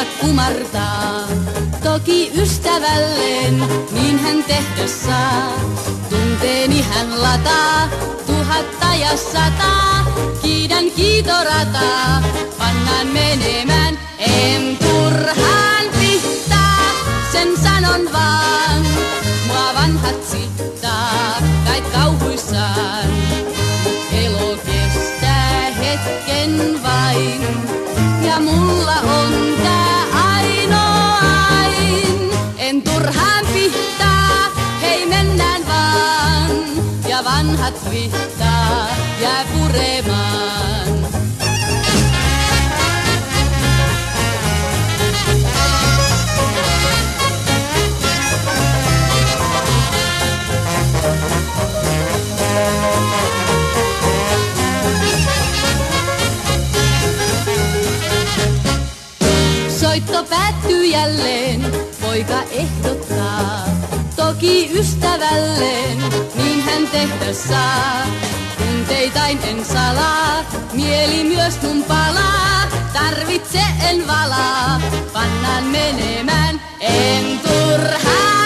silmät kumartaa. Toki ystävälleen, niin hän tehdä saa. Tunteeni hän lataa, 1000 ja 100. Kiitän kiitorataa, pannaan menemään. En turhaan pihtaa, sen sanon vaan. Mua vanhat sittaa, kait kauhuissaan. Elo kestää hetken vain, ja mulla on tää ainoain. En turhaan pihtaa, hei mennään vaan, ja vanhat vihtaa jää puremaan. Soitto päättyy jälleen, poika ehdottaa. Toki ystävälleen, niin hän tehdä saa. Tunteitain en salaa, mieli myös mun palaa. Tarvitse en valaa, pannaan menemään, en turhaa.